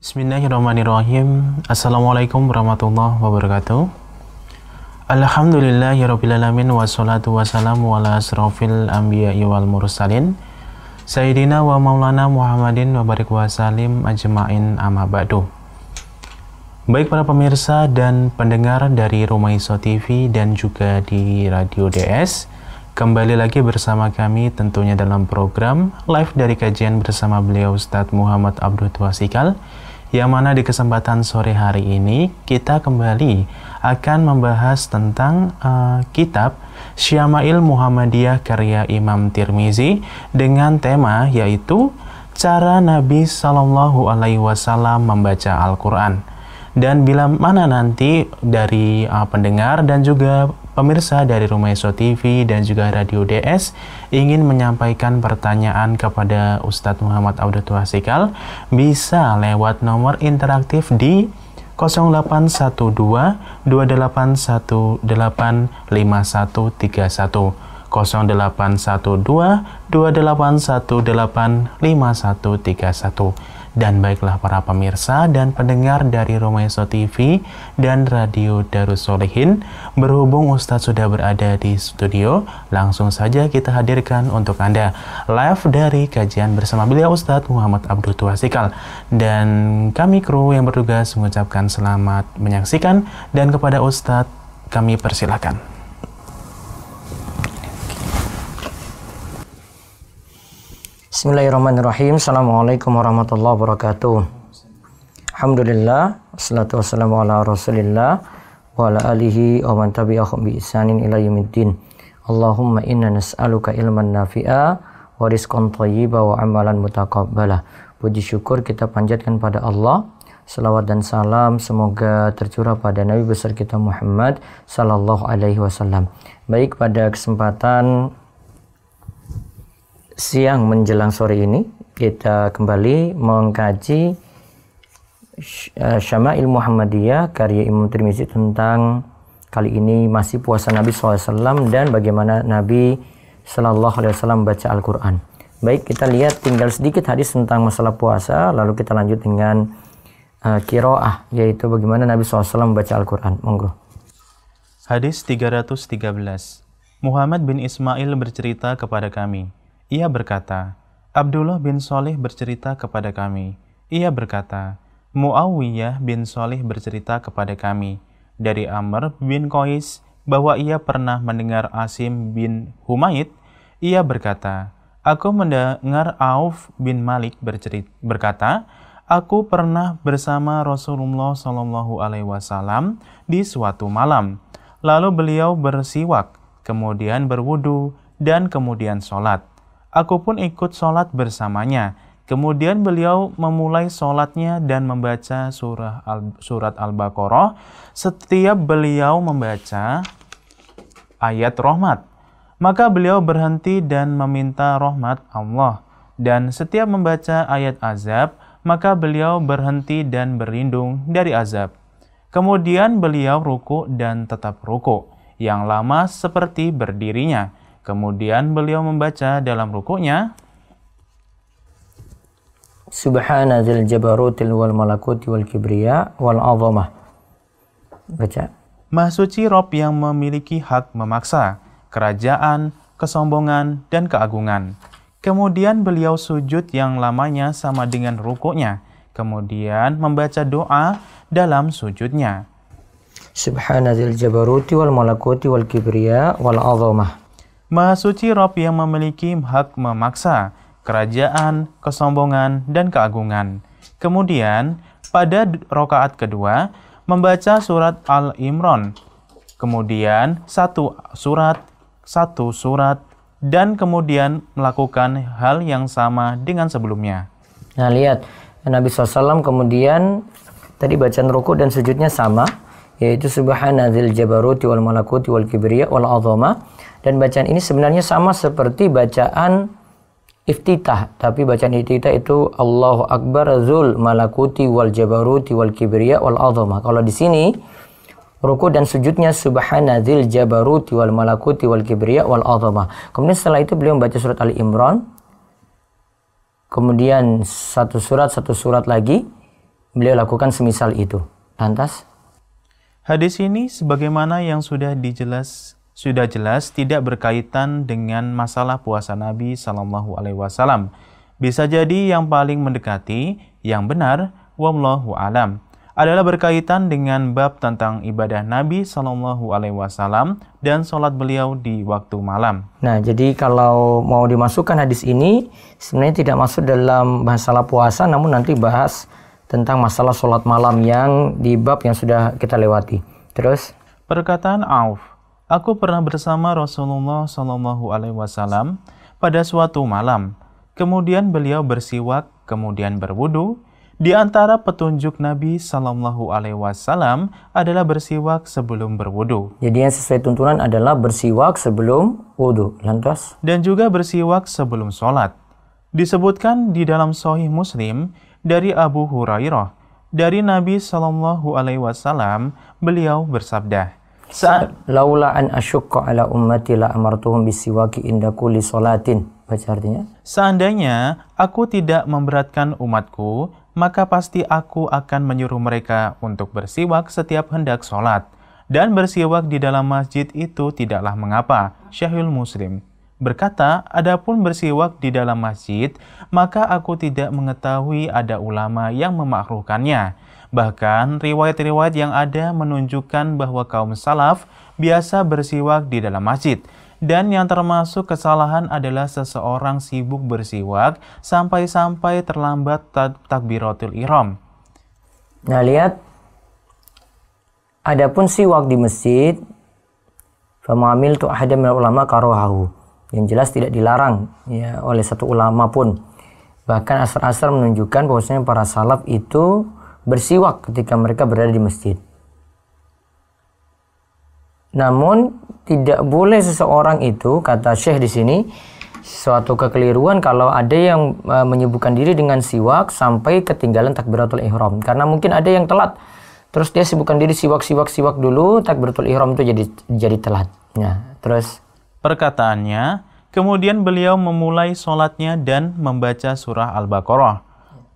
Bismillahirrahmanirrahim. Assalamualaikum warahmatullahi wabarakatuh. Alhamdulillahirrabbilalamin. Wassalatu wassalamu ala asrafil anbiya'i wal mursalin Sayyidina wa maulana Muhammadin wa barik wa salim ajma'in amma ba'du. Baik para pemirsa dan pendengar dari Rumaiso TV dan juga di Radio DS, kembali lagi bersama kami tentunya dalam program live dari kajian bersama beliau Ustadz Muhammad Abdul Twasikal, yang mana di kesempatan sore hari ini kita kembali akan membahas tentang kitab Syama'il Muhammadiyah karya Imam Tirmizi dengan tema yaitu cara Nabi Shallallahu Alaihi Wasallam membaca Al-Quran. Dan bila mana nanti dari pendengar dan juga pemirsa dari Rumaiso TV dan juga Radio DS ingin menyampaikan pertanyaan kepada Ustadz Muhammad Abdul Twasikal, bisa lewat nomor interaktif di 0812 2818 5131 0812 2818 5131. Dan baiklah para pemirsa dan pendengar dari Rumaiso TV dan Radio Darussolehin, berhubung Ustadz sudah berada di studio, langsung saja kita hadirkan untuk Anda live dari kajian bersama beliau Ustadz Muhammad Abdul Twasikal. Dan kami kru yang bertugas mengucapkan selamat menyaksikan, dan kepada Ustadz kami persilakan. Bismillahirrahmanirrahim. Assalamualaikum warahmatullahi wabarakatuh. Alhamdulillah, wassalatu wassalamu ala rasulillah wa ala alihi wa man tabi'ahum bi ihsanin ila yaumiddin. Allahumma inna nas'aluka ilman nafi'a wa rizqan thayyiba wa amalan mutaqabbala. Puji syukur kita panjatkan pada Allah. Salawat dan salam semoga tercurah pada Nabi besar kita Muhammad sallallahu alaihi wasallam. Baik, pada kesempatan siang menjelang sore ini kita kembali mengkaji Syama'il Muhammadiyah karya Imam Tirmizi tentang kali ini masih puasa Nabi SAW dan bagaimana Nabi SAW baca Al-Quran. Baik, kita lihat tinggal sedikit hadis tentang masalah puasa, lalu kita lanjut dengan qiraah, yaitu bagaimana Nabi SAW membaca Al-Quran. Monggo. Hadis 313. Muhammad bin Ismail bercerita kepada kami. Ia berkata, Abdullah bin Shalih bercerita kepada kami. Ia berkata, Muawiyah bin Shalih bercerita kepada kami dari Amr bin Qais bahwa ia pernah mendengar Asim bin Humaid. Ia berkata, aku mendengar Auf bin Malik berkata, aku pernah bersama Rasulullah Shallallahu Alaihi Wasallam di suatu malam. Lalu beliau bersiwak, kemudian berwudu, dan kemudian sholat. Aku pun ikut sholat bersamanya. Kemudian beliau memulai sholatnya dan membaca surat Al-Baqarah. Setiap beliau membaca ayat rahmat, maka beliau berhenti dan meminta rahmat Allah. Dan setiap membaca ayat azab, maka beliau berhenti dan berlindung dari azab. Kemudian beliau ruku dan tetap ruku yang lama seperti berdirinya. Kemudian beliau membaca dalam rukuknya, Subhana dzil jabarutil wal malakuti wal kibriya wal azamah. Baca. Maha suci Rob yang memiliki hak memaksa, kerajaan, kesombongan, dan keagungan. Kemudian beliau sujud yang lamanya sama dengan rukuknya. Kemudian membaca doa dalam sujudnya. Subhana dzil jabaruti wal malakuti wal kibriya wal azamah. Maha suci Rob yang memiliki hak memaksa, kerajaan, kesombongan, dan keagungan. Kemudian, pada rakaat kedua, membaca surat Al-Imran. Kemudian, satu surat, dan kemudian melakukan hal yang sama dengan sebelumnya. Nah, lihat, Nabi SAW kemudian, tadi bacaan ruku dan sujudnya sama, yaitu Subhana dzil jabaruti wal malakuti wal kibriya wal azamah. Dan bacaan ini sebenarnya sama seperti bacaan iftitah, tapi bacaan iftitah itu Allahu Akbar dzul malakuti wal jabaruti wal kibriya wal azamah. Kalau di sini ruku dan sujudnya Subhana dzil jabaruti wal malakuti wal kibriya wal azamah. Kemudian setelah itu beliau membaca surat Ali Imran, kemudian satu surat lagi, beliau lakukan semisal itu. Lantas Hadis ini sebagaimana yang sudah jelas tidak berkaitan dengan masalah puasa Nabi Shallallahu Alaihi Wasallam. Bisa jadi yang paling mendekati, yang benar, wallahu alam, adalah berkaitan dengan bab tentang ibadah Nabi Shallallahu Alaihi Wasallam dan sholat beliau di waktu malam. Nah, jadi kalau mau dimasukkan hadis ini, sebenarnya tidak masuk dalam masalah puasa, namun nanti bahas tentang masalah sholat malam yang di bab yang sudah kita lewati. Terus, perkataan Auf, aku pernah bersama Rasulullah Shallallahu Alaihi Wasallam pada suatu malam. Kemudian beliau bersiwak, kemudian berwudu. Di antara petunjuk Nabi Shallallahu Alaihi Wasallam adalah bersiwak sebelum berwudu. Jadi yang sesuai tuntunan adalah bersiwak sebelum wudu. Lantas? Dan juga bersiwak sebelum sholat. Disebutkan di dalam Sahih Muslim dari Abu Hurairah, dari Nabi Shallallahu Alaihi Wasallam, beliau bersabda, Laula an asyukka ala ummati la amartuhum bisiwaki inda kulli sholatin. Baca artinya? Seandainya aku tidak memberatkan umatku, maka pasti aku akan menyuruh mereka untuk bersiwak setiap hendak sholat. Dan bersiwak di dalam masjid itu tidaklah mengapa. Syahih Muslim berkata, adapun bersiwak di dalam masjid, maka aku tidak mengetahui ada ulama yang memakruhkannya. Bahkan riwayat-riwayat yang ada menunjukkan bahwa kaum salaf biasa bersiwak di dalam masjid. Dan yang termasuk kesalahan adalah seseorang sibuk bersiwak sampai-sampai terlambat takbiratul ihram. Nah, lihat. Adapun siwak di masjid, famamil tu ahadam minal ulama karohahu. Yang jelas tidak dilarang ya oleh satu ulama pun. Bahkan asar-asar menunjukkan bahwasanya para salaf itu bersiwak ketika mereka berada di masjid. Namun tidak boleh seseorang itu, kata Syekh di sini, suatu kekeliruan kalau ada yang menyibukkan diri dengan siwak sampai ketinggalan takbiratul ihram. Karena mungkin ada yang telat, terus dia sibukkan diri siwak dulu, takbiratul ihram itu jadi telat. Nah, terus perkataannya, kemudian beliau memulai sholatnya dan membaca surah Al-Baqarah.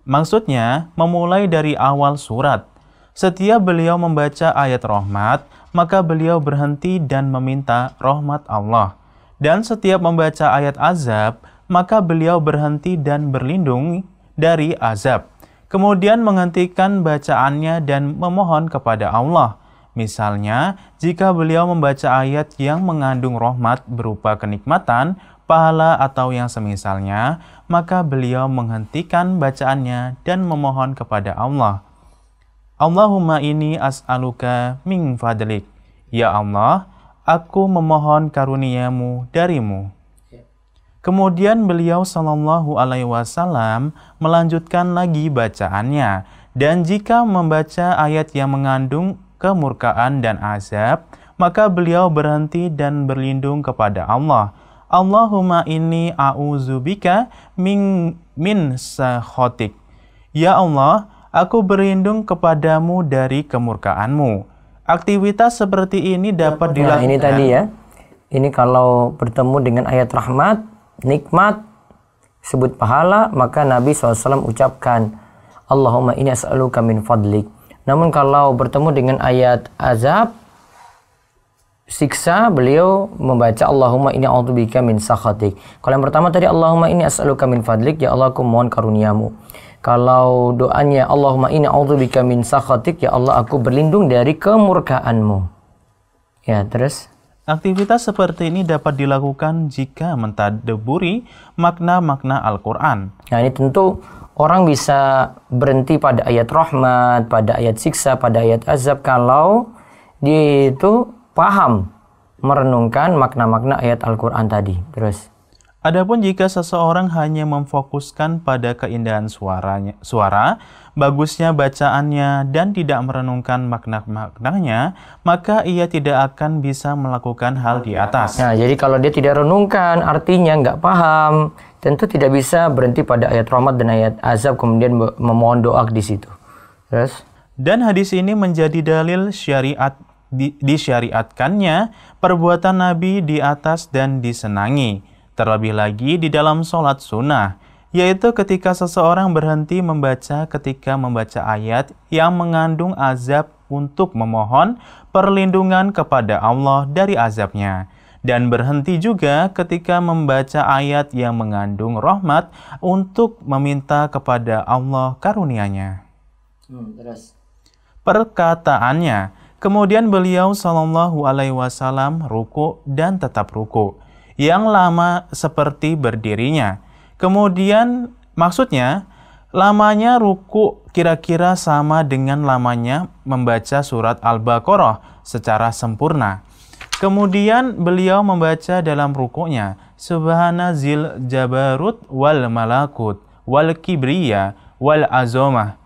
Maksudnya, memulai dari awal surat. Setiap beliau membaca ayat rahmat, maka beliau berhenti dan meminta rahmat Allah. Dan setiap membaca ayat azab, maka beliau berhenti dan berlindung dari azab. Kemudian menghentikan bacaannya dan memohon kepada Allah. Misalnya, jika beliau membaca ayat yang mengandung rahmat berupa kenikmatan, pahala atau yang semisalnya, maka beliau menghentikan bacaannya dan memohon kepada Allah. Allahumma inni as'aluka min fadlik. Ya Allah, aku memohon karuniamu darimu. Kemudian beliau Shallallahu Alaihi Wasallam melanjutkan lagi bacaannya. Dan jika membaca ayat yang mengandung kemurkaan dan azab, maka beliau berhenti dan berlindung kepada Allah. Allahumma inni a'udzubika min sakhatik. Ya Allah, aku berlindung kepadamu dari kemurkaanmu. Aktivitas seperti ini dapat dilakukan. Nah, ini tadi ya. Ini kalau bertemu dengan ayat rahmat, nikmat, sebut pahala, maka Nabi SAW ucapkan Allahumma inni as'aluka min fadlik. Namun kalau bertemu dengan ayat azab, siksa, beliau membaca Allahumma inni a'udzubika min sakhatik. Kalau yang pertama tadi Allahumma inni as'aluka min fadlik, ya Allah aku mohon karuniamu. Kalau doanya Allahumma inni a'udzubika min sakhatik, ya Allah aku berlindung dari kemurkaanmu. Ya, terus aktivitas seperti ini dapat dilakukan jika mentadabburi makna-makna Al-Quran. Nah, ini tentu orang bisa berhenti pada ayat rahmat, pada ayat siksa, pada ayat azab kalau dia itu paham merenungkan makna-makna ayat Al-Quran tadi. Terus adapun jika seseorang hanya memfokuskan pada keindahan suara, bagusnya bacaannya, dan tidak merenungkan makna-maknanya, maka ia tidak akan bisa melakukan hal di atas. Nah, jadi kalau dia tidak renungkan, artinya nggak paham, tentu tidak bisa berhenti pada ayat rahmat dan ayat azab, kemudian memohon doa di situ. Terus dan hadis ini menjadi dalil disyariatkannya perbuatan Nabi di atas dan disenangi. Terlebih lagi di dalam sholat sunnah. yaitu ketika seseorang berhenti membaca ketika membaca ayat yang mengandung azab untuk memohon perlindungan kepada Allah dari azabnya, dan berhenti juga ketika membaca ayat yang mengandung rahmat untuk meminta kepada Allah karunia-Nya. Terus. Perkataannya, kemudian beliau Shallallahu Alaihi Wasallam ruku dan tetap ruku, yang lama seperti berdirinya. Kemudian maksudnya, lamanya ruku kira-kira sama dengan lamanya membaca surat Al-Baqarah secara sempurna. Kemudian beliau membaca dalam rukunya, Subhana zil jabarut wal malakut wal kibriya wal azomah.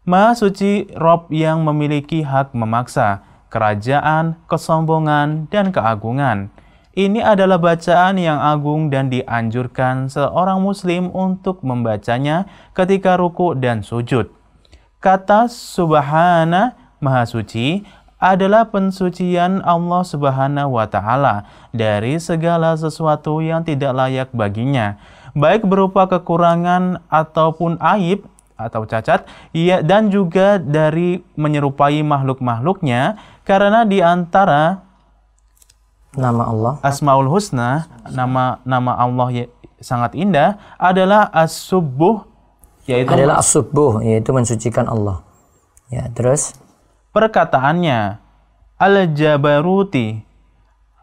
Maha suci Rob yang memiliki hak memaksa, kerajaan, kesombongan, dan keagungan. Ini adalah bacaan yang agung dan dianjurkan seorang muslim untuk membacanya ketika ruku dan sujud. Kata Subhana, Maha Suci, adalah pensucian Allah Subhanahu wa Ta'ala dari segala sesuatu yang tidak layak baginya, baik berupa kekurangan ataupun aib atau cacat, dan juga dari menyerupai makhluk-makhluknya, karena di antara nama Allah, Asmaul Husna, nama Allah sangat indah adalah As-Subbuh, yaitu adalah As-Subbuh, yaitu mensucikan Allah. Ya, terus perkataannya Al-Jabaruti,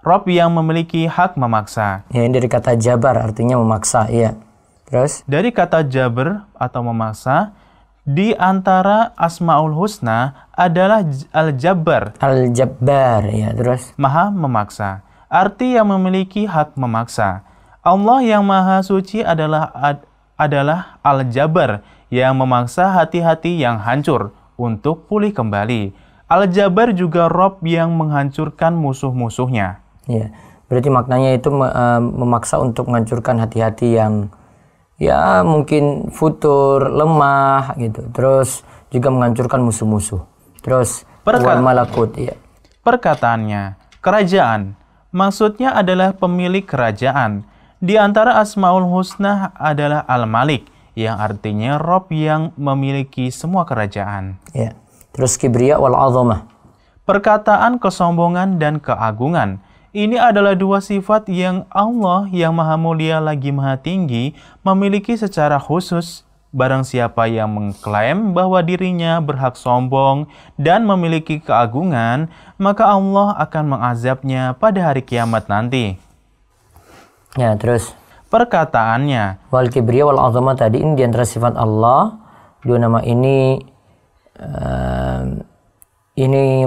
Rob yang memiliki hak memaksa. Ya, ini dari kata jabar artinya memaksa, ya. Terus dari kata jabar atau memaksa, di antara Asmaul Husna adalah Al-Jabbar. Al-Jabbar, ya, terus Maha memaksa. Arti yang memiliki hak memaksa. Allah yang Maha Suci adalah Al-Jabbar yang memaksa hati-hati yang hancur untuk pulih kembali. Al-Jabbar juga Rob yang menghancurkan musuh-musuhnya. Ya, berarti maknanya itu memaksa untuk menghancurkan hati-hati yang ya mungkin futur, lemah gitu. Terus juga menghancurkan musuh-musuh. Terus wal malakut, ya. Perkataannya, kerajaan, maksudnya adalah pemilik kerajaan. Di antara Asmaul Husna adalah Al-Malik, yang artinya Rob yang memiliki semua kerajaan. Ya. Terus kibriya wal azamah. Perkataan kesombongan dan keagungan. Ini adalah dua sifat yang Allah yang Maha Mulia lagi Maha Tinggi memiliki secara khusus. Barang siapa yang mengklaim bahwa dirinya berhak sombong dan memiliki keagungan, maka Allah akan mengazabnya pada hari kiamat nanti. Ya, terus perkataannya, wal kibriya wal azamah tadi ini di antara sifat Allah. Dua nama ini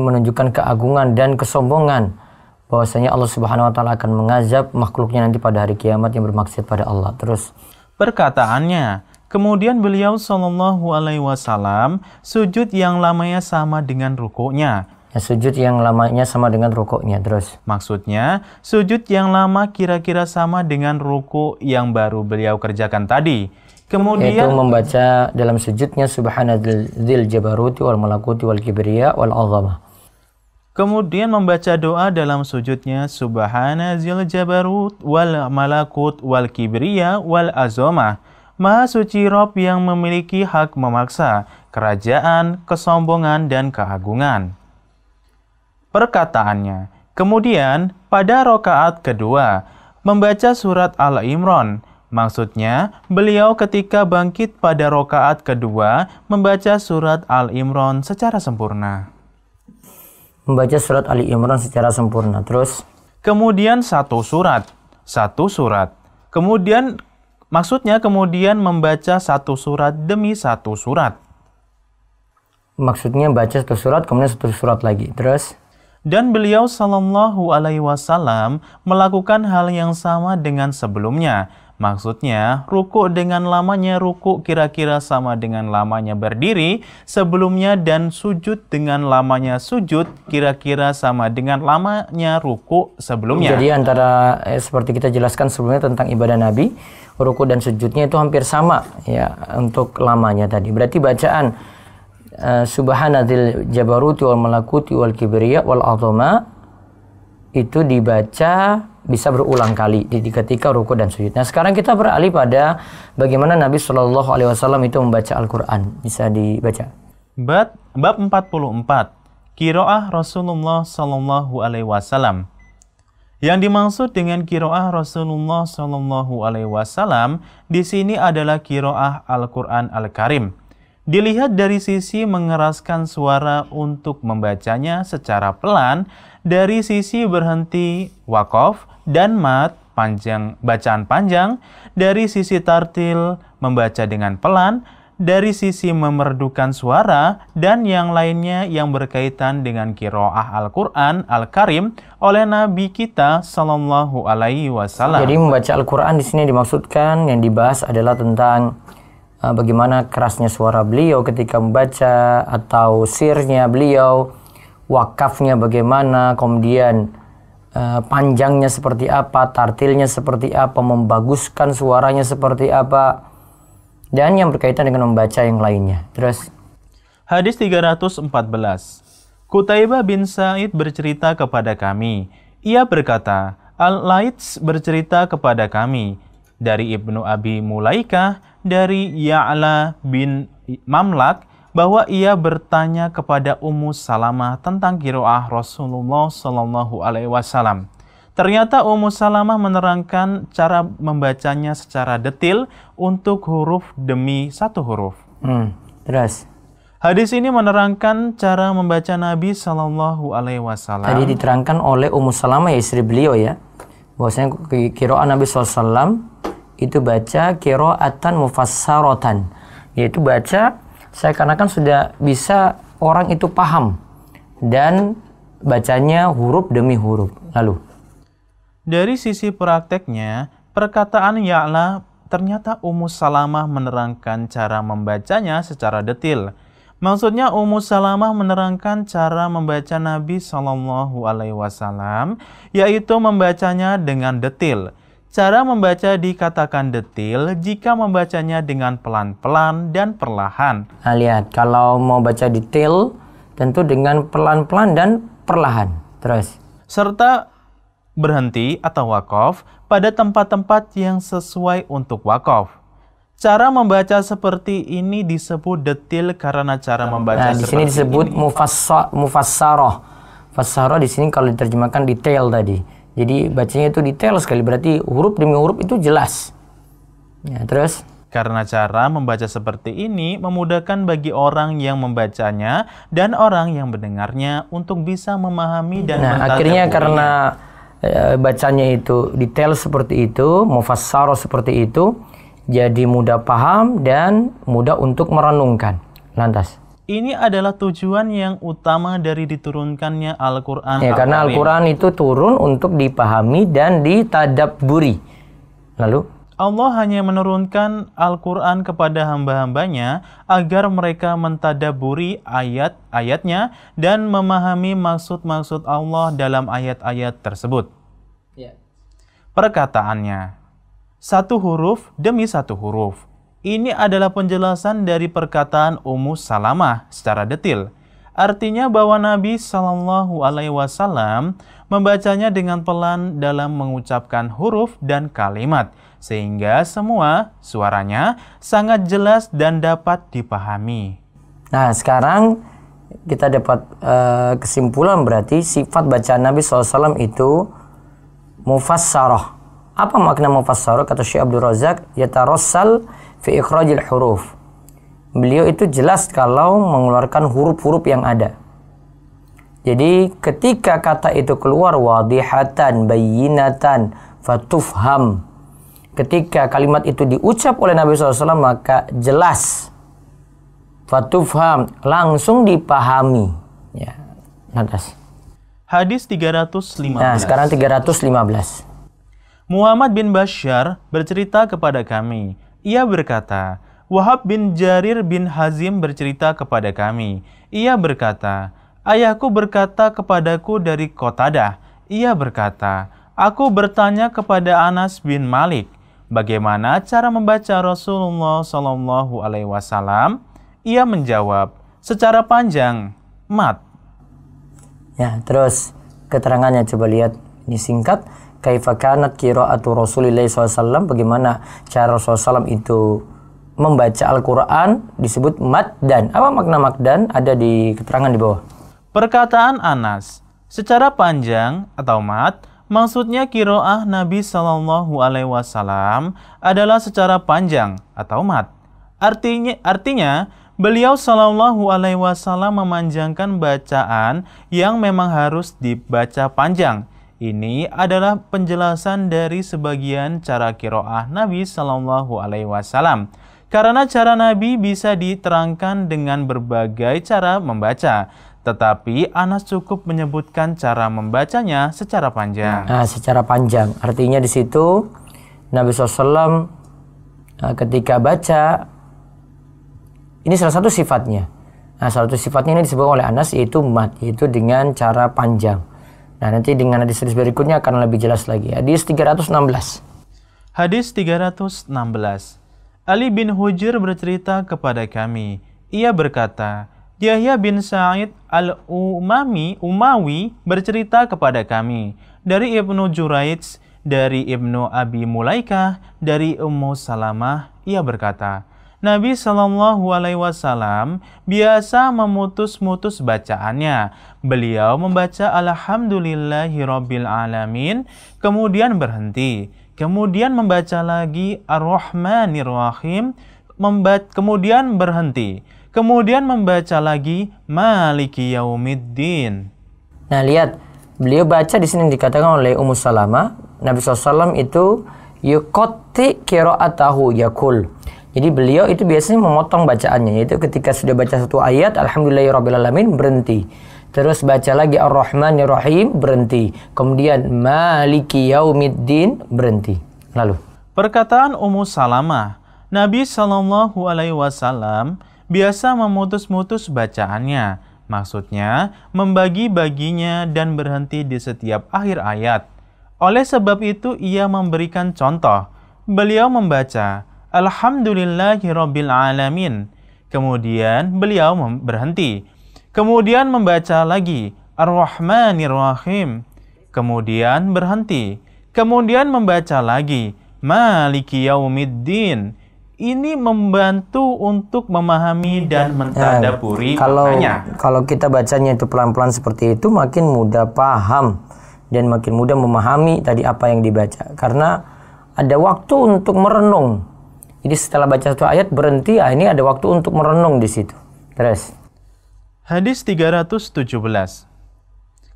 menunjukkan keagungan dan kesombongan, bahwasanya Allah Subhanahu wa Ta'ala akan mengazab makhluknya nanti pada hari kiamat yang bermaksiat pada Allah. Terus perkataannya, kemudian beliau Shallallahu Alaihi Wasallam sujud yang lamanya sama dengan rukuknya. Ya, sujud yang lamanya sama dengan rukuknya. Terus maksudnya sujud yang lama kira-kira sama dengan ruku yang baru beliau kerjakan tadi. Kemudian yaitu membaca dalam sujudnya Subhanadzil jabaruti wal malakuti wal kibriya wal azamah. Kemudian membaca doa dalam sujudnya Subhana zil jabarut wal malakut wal kibriya wal azomah. Maha suci Rob yang memiliki hak memaksa, kerajaan, kesombongan, dan keagungan. Perkataannya, kemudian pada rakaat kedua, membaca surat Al-Imran. Maksudnya, beliau ketika bangkit pada rakaat kedua, membaca surat Al-Imran secara sempurna. Membaca surat Ali Imran secara sempurna. Terus kemudian satu surat. Kemudian maksudnya kemudian membaca satu surat demi satu surat. Maksudnya baca satu surat kemudian satu surat lagi. Terus dan beliau Shallallahu Alaihi Wasallam melakukan hal yang sama dengan sebelumnya. Maksudnya, ruku dengan lamanya ruku kira-kira sama dengan lamanya berdiri sebelumnya, dan sujud dengan lamanya sujud kira-kira sama dengan lamanya ruku sebelumnya. Jadi antara seperti kita jelaskan sebelumnya tentang ibadah Nabi, ruku dan sujudnya itu hampir sama ya untuk lamanya tadi. Berarti bacaan Subhanadzil jabaruti wal malakuti wal kibriya wal azama itu dibaca bisa berulang kali di ketika ruku dan sujud. Nah, sekarang kita beralih pada bagaimana Nabi Shallallahu Alaihi Wasallam itu membaca Al-Quran. Bisa dibaca. Bab 44. Qiraah Rasulullah Shallallahu Alaihi Wasallam. Yang dimaksud dengan qiraah Rasulullah Shallallahu Alaihi Wasallam di sini adalah qiraah Al-Quran Al-Karim. Dilihat dari sisi mengeraskan suara untuk membacanya secara pelan, dari sisi berhenti waqaf dan mat panjang, bacaan panjang, dari sisi tartil membaca dengan pelan, dari sisi memerdukan suara, dan yang lainnya yang berkaitan dengan qiraah Al-Quran Al-Karim oleh Nabi kita Sallallahu Alaihi Wasallam. Jadi membaca Al-Quran di sini dimaksudkan, yang dibahas adalah tentang bagaimana kerasnya suara beliau ketika membaca, atau sirnya beliau, wakafnya bagaimana, kemudian panjangnya seperti apa, tartilnya seperti apa, membaguskan suaranya seperti apa, dan yang berkaitan dengan membaca yang lainnya. Terus Hadis 314. Qutaibah bin Sa'id bercerita kepada kami. Ia berkata, Al-Laits bercerita kepada kami dari Ibnu Abi Mulaikah, dari Ya'la bin Mamlak, bahwa ia bertanya kepada Ummu Salamah tentang qiraah Rasulullah Shallallahu Alaihi Wasallam. Ternyata Ummu Salamah menerangkan cara membacanya secara detil untuk huruf demi satu huruf. Terus Hadis ini menerangkan cara membaca Nabi Shallallahu Alaihi Wasallam. tadi diterangkan oleh Ummu Salamah, ya, istri beliau, ya, bahwasanya qiraah Nabi SAW itu baca qiraatan mufassaratan, yaitu baca seakan-akan sudah bisa orang itu paham dan bacanya huruf demi huruf. Lalu dari sisi prakteknya, perkataan Ya'la, ternyata Ummu Salamah menerangkan cara membacanya secara detil. Maksudnya Ummu Salamah menerangkan cara membaca Nabi Shallallahu Alaihi Wasallam, yaitu membacanya dengan detil. Cara membaca dikatakan detil jika membacanya dengan pelan-pelan dan perlahan. Nah, lihat, kalau mau baca detail tentu dengan pelan-pelan dan perlahan. Terus Serta berhenti atau waqaf pada tempat-tempat yang sesuai untuk waqaf. Cara membaca seperti ini disebut detil karena cara membaca di sini disebut mufassarah. Fassarah di sini kalau diterjemahkan detail tadi. Jadi bacanya itu detail sekali, berarti huruf demi huruf itu jelas. Ya, terus karena cara membaca seperti ini memudahkan bagi orang yang membacanya dan orang yang mendengarnya untuk bisa memahami dan akhirnya karena bacanya itu detail seperti itu, mufassarah seperti itu, jadi mudah paham dan mudah untuk merenungkan. Lantas ini adalah tujuan yang utama dari diturunkannya Al-Quran. Ya, karena Al-Quran itu turun untuk dipahami dan ditadabburi. Lalu Allah hanya menurunkan Al-Quran kepada hamba-hambanya agar mereka mentadabburi ayat-ayatnya dan memahami maksud-maksud Allah dalam ayat-ayat tersebut. Perkataannya, satu huruf demi satu huruf. Ini adalah penjelasan dari perkataan Ummu Salamah secara detil. Artinya bahwa Nabi Shallallahu Alaihi Wasallam membacanya dengan pelan dalam mengucapkan huruf dan kalimat, sehingga semua suaranya sangat jelas dan dapat dipahami. Nah, sekarang kita dapat kesimpulan, berarti sifat bacaan Nabi SAW itu mufassarah. Apa makna mufassarah? Kata Syekh Abdul Razak, yatarassal fi ikhrajil huruf. Beliau itu jelas kalau mengeluarkan huruf-huruf yang ada. Jadi ketika kata itu keluar, wadihatan, bayyinatan, fatufham. Ketika kalimat itu diucap oleh Nabi SAW, maka jelas. Fatufham, langsung dipahami. Ya, lantas. Hadis 315. Nah, sekarang 315. Muhammad bin Bashar bercerita kepada kami. Ia berkata, Wahab bin Jarir bin Hazim bercerita kepada kami. Ia berkata, ayahku berkata kepadaku dari Qatadah. Ia berkata, aku bertanya kepada Anas bin Malik, bagaimana cara membaca Rasulullah Shallallahu Alaihi Wasallam? Ia menjawab, secara panjang, mat. Ya, terus keterangannya coba lihat Ini singkat. Kaifa kanat qira'atu Rasulillah SAW, bagaimana cara Rasulullah SAW itu membaca Al-Quran, disebut maddan. Apa makna maddan? Ada di keterangan di bawah. Perkataan Anas, secara panjang atau mad, maksudnya qiraah Nabi Shallallahu Alaihi Wasallam adalah secara panjang atau mad. Artinya beliau Shallallahu Alaihi Wasallam memanjangkan bacaan yang memang harus dibaca panjang. Ini adalah penjelasan dari sebagian cara qiraah Nabi Shallallahu Alaihi Wasallam. Karena cara Nabi bisa diterangkan dengan berbagai cara membaca, tetapi Anas cukup menyebutkan cara membacanya secara panjang. Nah, secara panjang. Artinya di situ Nabi SAW ketika baca, ini salah satu sifatnya. Nah, salah satu sifatnya ini disebut oleh Anas yaitu mad, yaitu dengan cara panjang. Nah, nanti dengan hadis-hadis berikutnya akan lebih jelas lagi. Hadis 316. Hadis 316. Ali bin Hujr bercerita kepada kami. Ia berkata, Yahya bin Sa'id Umawi bercerita kepada kami. Dari Ibnu Juraij, dari Ibnu Abi Mulaikah, dari Ummu Salamah, ia berkata, Nabi Shallallahu Alaihi Wasallam biasa memutus-mutus bacaannya. Beliau membaca Alhamdulillahirabbil alamin, kemudian berhenti, kemudian membaca lagi Ar-Rahmanir-Rahim, kemudian berhenti, kemudian membaca lagi Maliki Yaumiddin. Nah, lihat, beliau baca di sini dikatakan oleh Ummu Salamah, Nabi SAW itu yuqatti qira'atahu yakul. Jadi beliau itu biasanya memotong bacaannya, yaitu ketika sudah baca satu ayat Alhamdulillahirabbil alamin berhenti. Terus baca lagi Ar-Rahmanir-Rahim berhenti. Kemudian Maliki Yaumiddin berhenti. Lalu perkataan Ummu Salamah, Nabi Shallallahu Alaihi Wasallam biasa memutus-mutus bacaannya. Maksudnya membagi-baginya dan berhenti di setiap akhir ayat. Oleh sebab itu ia memberikan contoh. Beliau membaca Alhamdulillahirabbil alamin. Kemudian beliau berhenti. Kemudian membaca lagi Ar-Rahmanir-Rahim. Kemudian berhenti. Kemudian membaca lagi Maliki Yaumiddin. Ini membantu untuk memahami dan mentadaburi maknanya. Kalau kita bacanya itu pelan-pelan seperti itu, makin mudah paham dan makin mudah memahami tadi apa yang dibaca. Karena ada waktu untuk merenung. Jadi setelah baca satu ayat berhenti, ini ada waktu untuk merenung di situ. Terus. Hadis 317.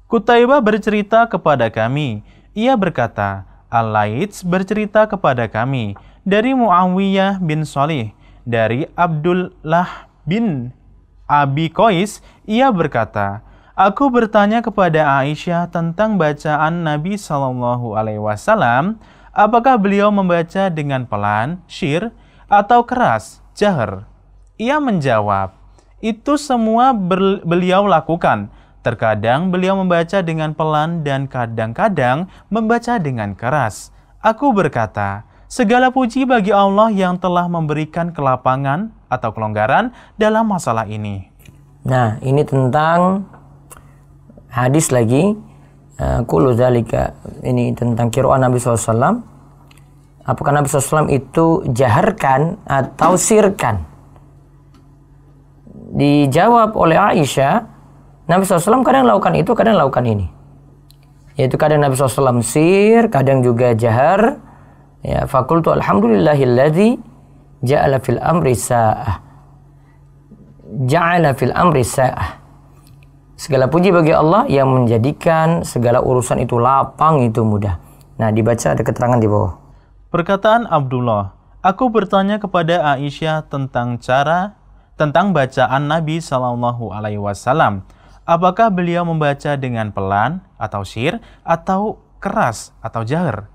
Qutaibah bercerita kepada kami. Ia berkata, Al-Laits bercerita kepada kami dari Muawiyah bin Shalih, dari Abdullah bin Abi Qais. Ia berkata, aku bertanya kepada Aisyah tentang bacaan Nabi Shallallahu Alaihi Wasallam. Apakah beliau membaca dengan pelan, syir, atau keras, jahar? Ia menjawab, itu semua beliau lakukan. Terkadang beliau membaca dengan pelan dan kadang-kadang membaca dengan keras. Aku berkata, segala puji bagi Allah yang telah memberikan kelapangan atau kelonggaran dalam masalah ini. Nah, ini tentang hadis lagi. Kullu dzalika, ini tentang qiraah Nabi SAW. Apakah Nabi SAW itu jaharkan atau sirkan? Dijawab oleh Aisyah, Nabi SAW kadang lakukan itu, kadang lakukan ini. Yaitu kadang Nabi SAW sir, kadang juga jahar. Ya, faqultu alhamdulillahilladzi ja'ala fil amri sa'ah. Ja'ala fil amri sa'ah. Segala puji bagi Allah yang menjadikan segala urusan itu lapang, itu mudah. Nah, dibaca ada keterangan di bawah. Perkataan Abdullah, aku bertanya kepada Aisyah tentang bacaan Nabi Shallallahu Alaihi Wasallam. Apakah beliau membaca dengan pelan atau syir atau keras atau jahar?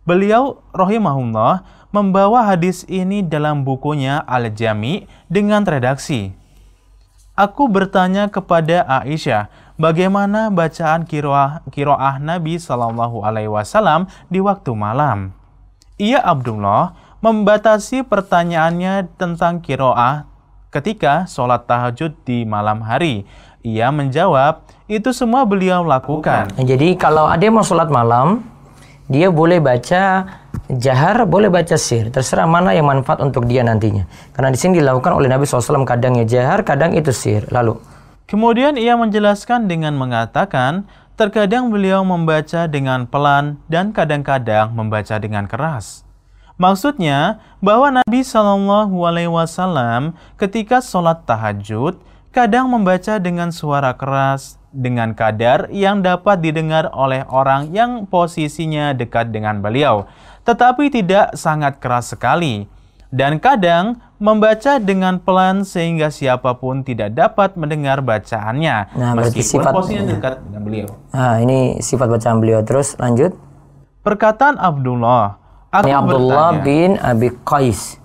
Beliau rahimahullah membawa hadis ini dalam bukunya Al-Jami dengan redaksi. Aku bertanya kepada Aisyah, bagaimana bacaan qiraah Nabi Shallallahu Alaihi Wasallam di waktu malam? Ia Abdullah membatasi pertanyaannya tentang qiraah ketika sholat tahajud di malam hari? Ia menjawab, itu semua beliau lakukan. Jadi kalau ada yang mau sholat malam, dia boleh baca jahar, boleh baca sir. Terserah mana yang manfaat untuk dia nantinya. Karena di sini dilakukan oleh Nabi SAW, kadangnya jahar, kadang itu sir. Lalu kemudian ia menjelaskan dengan mengatakan, terkadang beliau membaca dengan pelan dan kadang-kadang membaca dengan keras. Maksudnya bahwa Nabi SAW ketika sholat tahajud kadang membaca dengan suara keras dengan kadar yang dapat didengar oleh orang yang posisinya dekat dengan beliau, tetapi tidak sangat keras sekali. Dan kadang membaca dengan pelan sehingga siapapun tidak dapat mendengar bacaannya, meskipun posisinya dekat dengan beliau. Ini sifat bacaan beliau. Terus lanjut. Perkataan Abdullah. Ini Abdullah bin Abi Qais.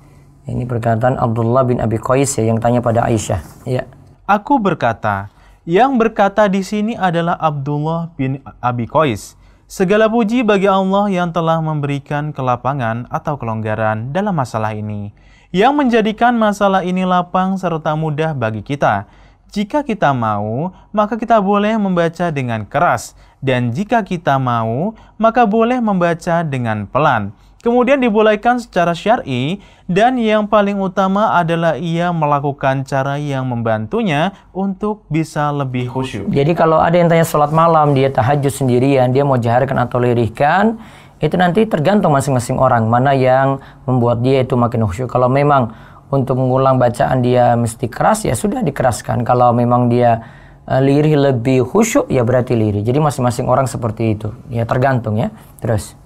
Ini perkataan Abdullah bin Abi Qais yang tanya pada Aisyah. Ya. Aku berkata, yang berkata di sini adalah Abdullah bin Abi Qais. Segala puji bagi Allah yang telah memberikan kelapangan atau kelonggaran dalam masalah ini, yang menjadikan masalah ini lapang serta mudah bagi kita. Jika kita mau, maka kita boleh membaca dengan keras, dan jika kita mau, maka boleh membaca dengan pelan. Kemudian dibolehkan secara syar'i, dan yang paling utama adalah ia melakukan cara yang membantunya untuk bisa lebih khusyuk. Jadi kalau ada yang tanya sholat malam, dia tahajud sendirian, dia mau jaharkan atau lirihkan, itu nanti tergantung masing-masing orang, mana yang membuat dia itu makin khusyuk. Kalau memang untuk mengulang bacaan dia mesti keras, ya sudah dikeraskan. Kalau memang dia lirih lebih khusyuk, ya berarti lirih. Jadi masing-masing orang seperti itu, ya tergantung ya. Terus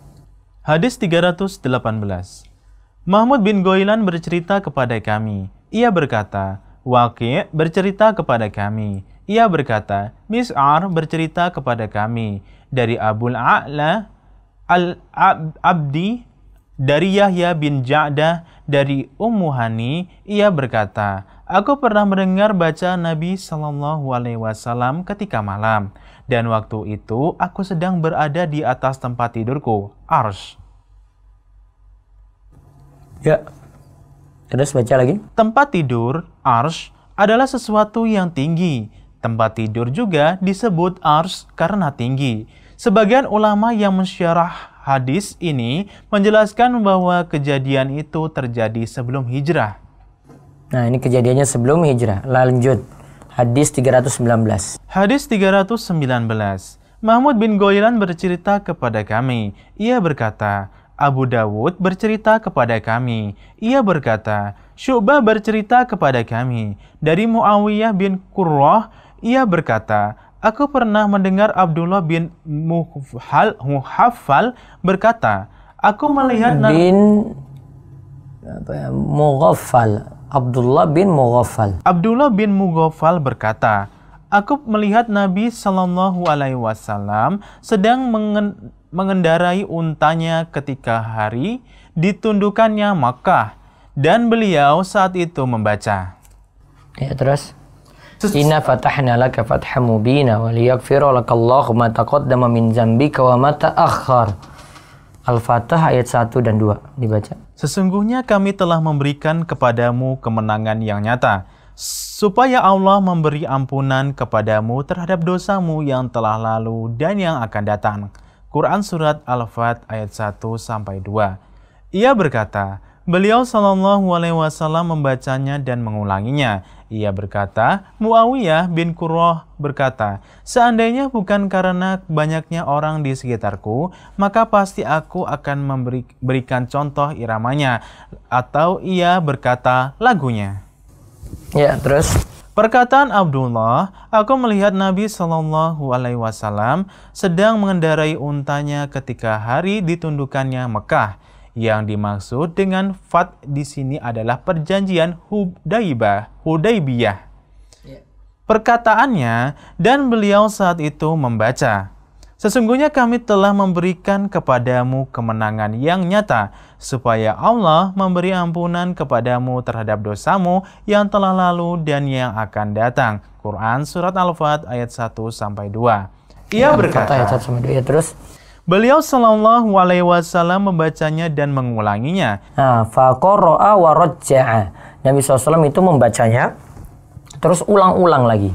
Hadis 318. Mahmud bin Ghailan bercerita kepada kami. Ia berkata, Waqi' bercerita kepada kami. Ia berkata, Mis'ar bercerita kepada kami. Dari Abul A'la Al-Abdi, dari Yahya bin Ja'dah, dari Ummu Hani, ia berkata, aku pernah mendengar bacaan Nabi SAW ketika malam. Dan waktu itu aku sedang berada di atas tempat tidurku, Arsy. Ya, terus baca lagi. Tempat tidur, Arsy, adalah sesuatu yang tinggi. Tempat tidur juga disebut Arsy karena tinggi. Sebagian ulama yang mensyarah hadis ini menjelaskan bahwa kejadian itu terjadi sebelum hijrah. Nah, ini kejadiannya sebelum hijrah. Lanjut. Hadis 319. Hadis 319. Mahmud bin Ghailan bercerita kepada kami. Ia berkata, Abu Dawud bercerita kepada kami. Ia berkata, Syu'bah bercerita kepada kami. Dari Muawiyah bin Qurrah, ia berkata, aku pernah mendengar Abdullah bin Muhaffal berkata, aku melihat Mughaffal. Abdullah bin Mughaffal. Abdullah bin Mughaffal berkata, aku melihat Nabi SAW sedang mengendarai untanya ketika hari ditundukannya Makkah, dan beliau saat itu membaca. Ya, terus. Inna fatahna laka fathan mubina wa liyaghfira lakallahu ma taqaddama min dzambika wa ma ta'akhkhar. Al-Fatah ayat 1 dan 2 dibaca. Sesungguhnya kami telah memberikan kepadamu kemenangan yang nyata, supaya Allah memberi ampunan kepadamu terhadap dosamu yang telah lalu dan yang akan datang. Quran Surat Al-Fat ayat 1-2. Ia berkata, beliau SAW membacanya dan mengulanginya. Ia berkata, Muawiyah bin Qurrah berkata, seandainya bukan karena banyaknya orang di sekitarku, maka pasti aku akan memberikan contoh iramanya. Atau ia berkata lagunya. Ya, terus. Perkataan Abdullah, aku melihat Nabi SAW sedang mengendarai untanya ketika hari ditundukannya Mekah. Yang dimaksud dengan fat di sini adalah perjanjian Hudaybiyah. Perkataannya, dan beliau saat itu membaca, sesungguhnya kami telah memberikan kepadamu kemenangan yang nyata, supaya Allah memberi ampunan kepadamu terhadap dosamu yang telah lalu dan yang akan datang. Quran Surat Al-Fat ayat 1-2. Ia berkata, ayat 1-2, ya, terus. Beliau SAW membacanya dan mengulanginya. Faqara'a wa rajja'a. Nabi SAW itu membacanya terus ulang-ulang lagi.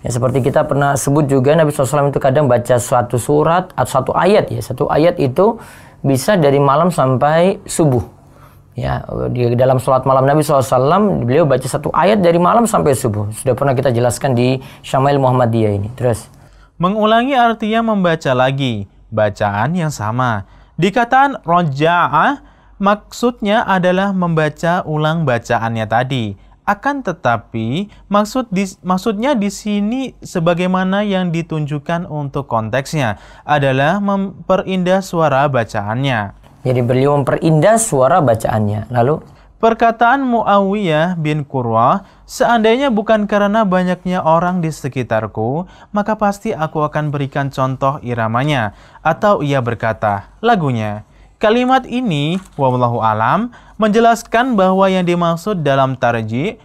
Ya, seperti kita pernah sebut juga Nabi SAW itu kadang baca suatu surat atau satu ayat ya. Satu ayat itu bisa dari malam sampai subuh. Ya, di dalam sholat malam Nabi SAW beliau baca satu ayat dari malam sampai subuh. Sudah pernah kita jelaskan di Syama'il Muhammadiyah ini. Terus. Mengulangi artinya membaca lagi. Bacaan yang sama. Dikataan roja'ah maksudnya adalah membaca ulang bacaannya tadi. Akan tetapi maksudnya di sini sebagaimana yang ditunjukkan untuk konteksnya adalah memperindah suara bacaannya. Jadi beliau memperindah suara bacaannya. Lalu perkataan Muawiyah bin Qurrah, seandainya bukan karena banyaknya orang di sekitarku, maka pasti aku akan berikan contoh iramanya. Atau ia berkata, lagunya. Kalimat ini, wallahu alam, menjelaskan bahwa yang dimaksud dalam tarji,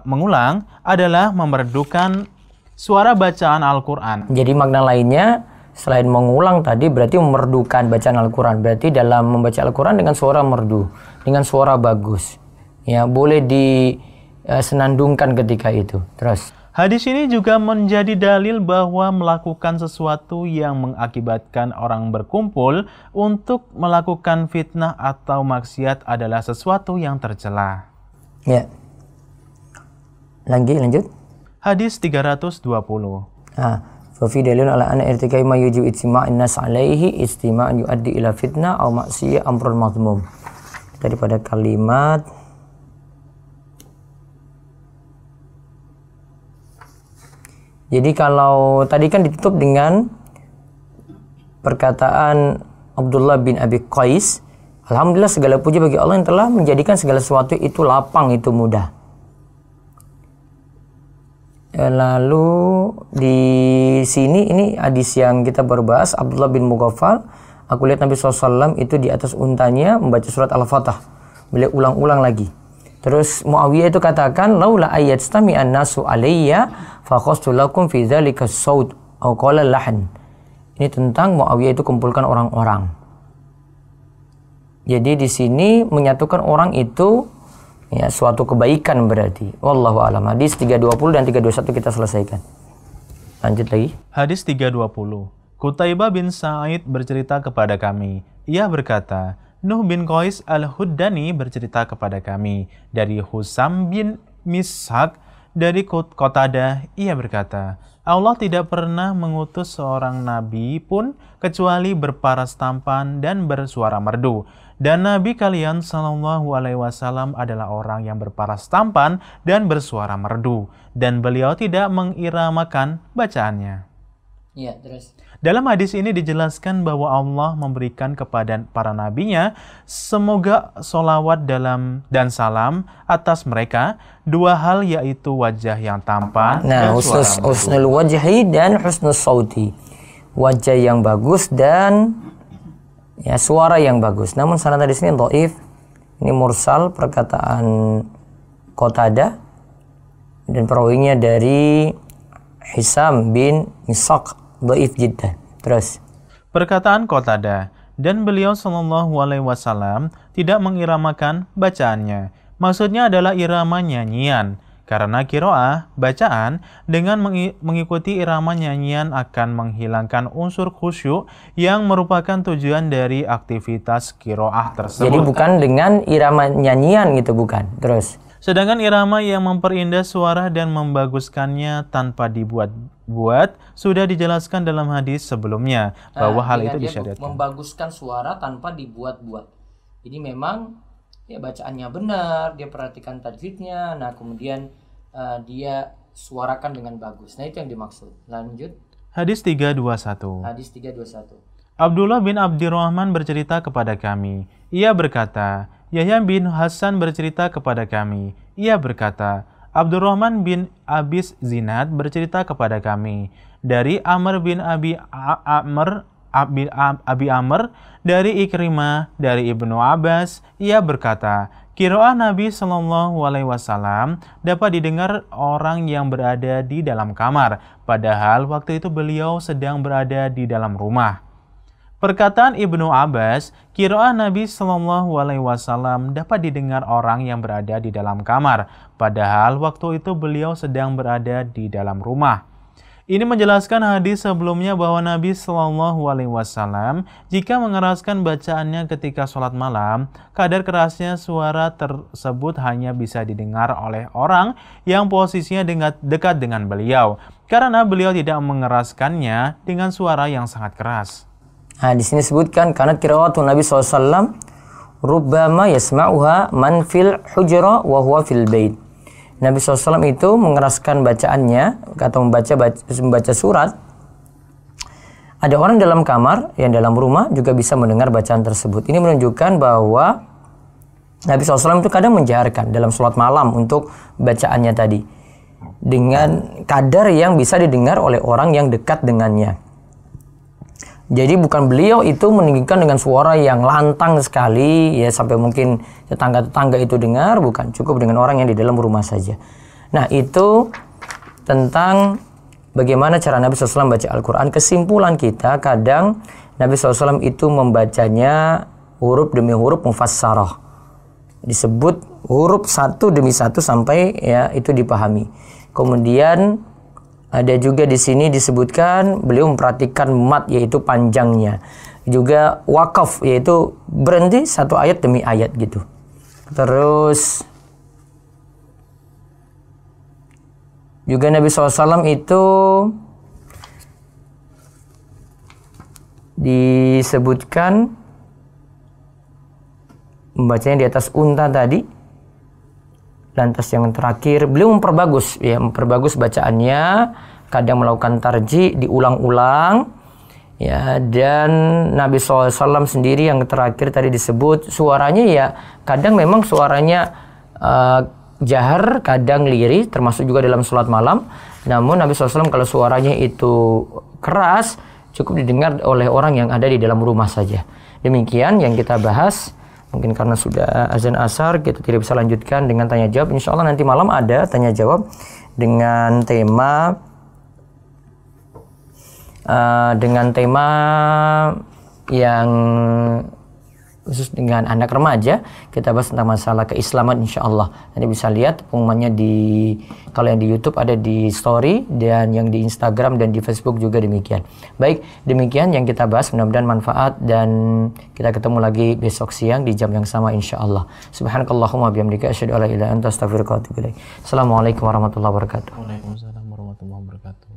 mengulang, adalah memerdukan suara bacaan Al-Quran. Jadi makna lainnya, selain mengulang tadi berarti memerdukan bacaan Al-Quran. Berarti dalam membaca Al-Quran dengan suara merdu, dengan suara bagus. Ya, boleh disenandungkan ketika itu. Terus. Hadis ini juga menjadi dalil bahwa melakukan sesuatu yang mengakibatkan orang berkumpul untuk melakukan fitnah atau maksiat adalah sesuatu yang tercela. Ya. Lanjut. Hadis 320. Fa fi dalilun ala anna irtikai ma yujibu ijtima'in nas 'alaihi istima'an yuaddi ila fitnah aw maksiyah amrun madhmum. Daripada kalimat jadi kalau tadi kan ditutup dengan perkataan Abdullah bin Abi Qais, alhamdulillah segala puji bagi Allah yang telah menjadikan segala sesuatu itu lapang, itu mudah. Lalu di sini ini hadis yang kita baru bahas, Abdullah bin Mughaffal, aku lihat Nabi SAW itu di atas untanya membaca surat Al-Fatah. Beliau ulang-ulang lagi. Terus Muawiyah itu katakan, laula ayyastami'an nasu alayya fakhastu lakum fi dzalika as-saut aw qala lahn. Ini tentang Muawiyah itu kumpulkan orang-orang. Jadi di sini menyatukan orang itu ya suatu kebaikan berarti. Wallahu a'lam. Hadis 320 dan 321 kita selesaikan. Lanjut lagi. Hadis 320. Qutaibah bin Sa'id bercerita kepada kami. Ia berkata, Nuh bin Qais al-Huddani bercerita kepada kami dari Husam bin Mishak dari Qatadah. Ia berkata, Allah tidak pernah mengutus seorang nabi pun kecuali berparas tampan dan bersuara merdu. Dan nabi kalian sallallahu alaihi wasallam adalah orang yang berparas tampan dan bersuara merdu, dan beliau tidak mengiramakan bacaannya. Iya, terus. Dalam hadis ini dijelaskan bahwa Allah memberikan kepada para nabinya semoga solawat dan salam atas mereka, dua hal yaitu wajah yang tampan dan suara merdu. Husnul wajhi dan husnul sauti. Wajah yang bagus dan ya suara yang bagus. Namun sanad hadis ini dhaif. Ini mursal, perkataan Qatadah dan perawinya dari Hisam bin Mishak. Dhaif jiddan. Terus. Perkataan Qatadah, dan beliau sallallahu alaihi wasallam tidak mengiramakan bacaannya. Maksudnya adalah irama nyanyian. Karena qiraah, bacaan, dengan mengikuti irama nyanyian akan menghilangkan unsur khusyuk yang merupakan tujuan dari aktivitas qiraah tersebut. Jadi bukan dengan irama nyanyian gitu, bukan. Terus. Sedangkan irama yang memperindah suara dan membaguskannya tanpa dibuat-buat sudah dijelaskan dalam hadis sebelumnya bahwa hal itu disyariatkan. Membaguskan suara tanpa dibuat-buat. Jadi memang ya bacaannya benar, dia perhatikan tajwidnya, nah kemudian dia suarakan dengan bagus. Nah itu yang dimaksud. Lanjut. Hadis 321. Hadis 321. Abdullah bin Abdirrahman bercerita kepada kami. Ia berkata, Yahya bin Hasan bercerita kepada kami. Ia berkata, Abdurrahman bin Abis Zinad bercerita kepada kami. Dari Amr bin Abi Amr, dari Ikrimah, dari Ibnu Abbas, ia berkata, qiraah Nabi Shallallahu Alaihi Wasallam dapat didengar orang yang berada di dalam kamar, padahal waktu itu beliau sedang berada di dalam rumah. Perkataan Ibnu Abbas, qiraah Nabi Shallallahu Alaihi Wasallam dapat didengar orang yang berada di dalam kamar, padahal waktu itu beliau sedang berada di dalam rumah. Ini menjelaskan hadis sebelumnya bahwa Nabi Shallallahu Alaihi Wasallam jika mengeraskan bacaannya ketika sholat malam, kadar kerasnya suara tersebut hanya bisa didengar oleh orang yang posisinya dekat dengan beliau, karena beliau tidak mengeraskannya dengan suara yang sangat keras. Nah, di sini disebutkan karena qiraatun Nabi SAW rubbama yasma'uha man fil hujra wa huwa fil bait. Nabi SAW itu mengeraskan bacaannya atau membaca surat. Ada orang dalam kamar yang dalam rumah juga bisa mendengar bacaan tersebut. Ini menunjukkan bahwa Nabi SAW itu kadang menjaharkan dalam sholat malam untuk bacaannya tadi dengan kadar yang bisa didengar oleh orang yang dekat dengannya. Jadi bukan beliau itu meninggikan dengan suara yang lantang sekali ya sampai mungkin tetangga-tetangga itu dengar, bukan, cukup dengan orang yang di dalam rumah saja. Nah, itu tentang bagaimana cara Nabi SAW baca Al-Quran. Kesimpulan kita, kadang Nabi SAW itu membacanya huruf demi huruf mufassarah. Disebut huruf satu demi satu sampai ya itu dipahami. Kemudian ada juga di sini disebutkan beliau memperhatikan mat, yaitu panjangnya. Juga wakaf, yaitu berhenti satu ayat demi ayat gitu. Terus juga Nabi SAW itu disebutkan membacanya di atas unta tadi. Lantas yang terakhir, beliau memperbagus bacaannya, kadang melakukan tarji, diulang-ulang, ya. Dan Nabi SAW sendiri yang terakhir tadi disebut, suaranya ya kadang memang suaranya jahar, kadang lirih, termasuk juga dalam sholat malam. Namun Nabi SAW kalau suaranya itu keras, cukup didengar oleh orang yang ada di dalam rumah saja. Demikian yang kita bahas. Mungkin karena sudah azan asar, kita tidak bisa lanjutkan dengan tanya jawab. Insya Allah nanti malam ada tanya jawab dengan tema yang khusus dengan anak remaja. Kita bahas tentang masalah keislaman, insya Allah. Nanti bisa lihat pengumumannya kalau yang di YouTube ada di story, dan yang di Instagram dan di Facebook juga demikian. Baik, demikian yang kita bahas, mudah-mudahan manfaat, dan kita ketemu lagi besok siang di jam yang sama insya Allah. Subhanakallahumma bihamdika asyhadu an la ilaha illa anta astaghfiruka wa atubu ilaik. Assalamualaikum warahmatullahi wabarakatuh. Waalaikumsalam warahmatullahi wabarakatuh.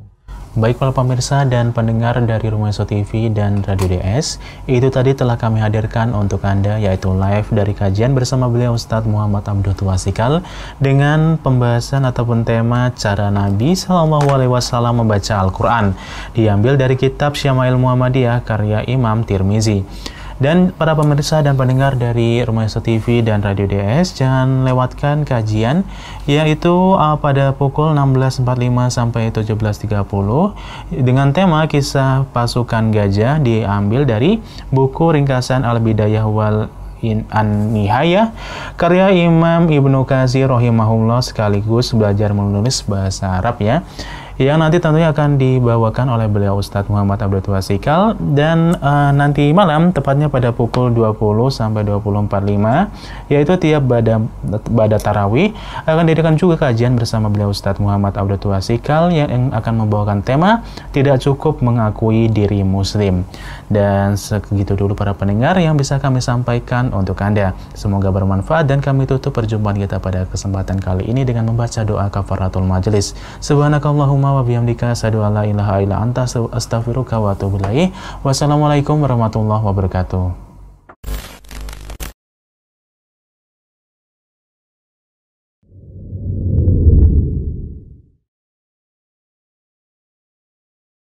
Baik para pemirsa dan pendengar dari Rumaisa TV dan Radio DS, itu tadi telah kami hadirkan untuk Anda, yaitu live dari kajian bersama beliau Ustadz Muhammad Abdul Tuasikal dengan pembahasan ataupun tema cara Nabi Shallallahu Alaihi Wasallam membaca Al-Quran, diambil dari kitab Syama'il Muhammadiyah karya Imam Tirmizi. Dan para pemirsa dan pendengar dari Rumaisa TV dan Radio DS, jangan lewatkan kajian yaitu pada pukul 16.45 sampai 17.30 dengan tema kisah pasukan gajah, diambil dari buku ringkasan Al-Bidayah wal An-Nihayah karya Imam Ibnu Katsir rahimahullah, sekaligus belajar menulis bahasa Arab ya, yang nanti tentunya akan dibawakan oleh beliau Ustadz Muhammad Abdul Tuasikal. Dan nanti malam tepatnya pada pukul 20 sampai 20.45 yaitu tiap pada tarawih akan diadakan juga kajian bersama beliau Ustadz Muhammad Abdul Tuasikal yang akan membawakan tema tidak cukup mengakui diri muslim. Dan segitu dulu para pendengar yang bisa kami sampaikan untuk Anda. Semoga bermanfaat, dan kami tutup perjumpaan kita pada kesempatan kali ini dengan membaca doa kafaratul majelis. Subhanakallahumma wa bihamdika asyhadu an la ilaha illa anta astaghfiruka wa atubu ilaik. Wassalamualaikum warahmatullahi wabarakatuh.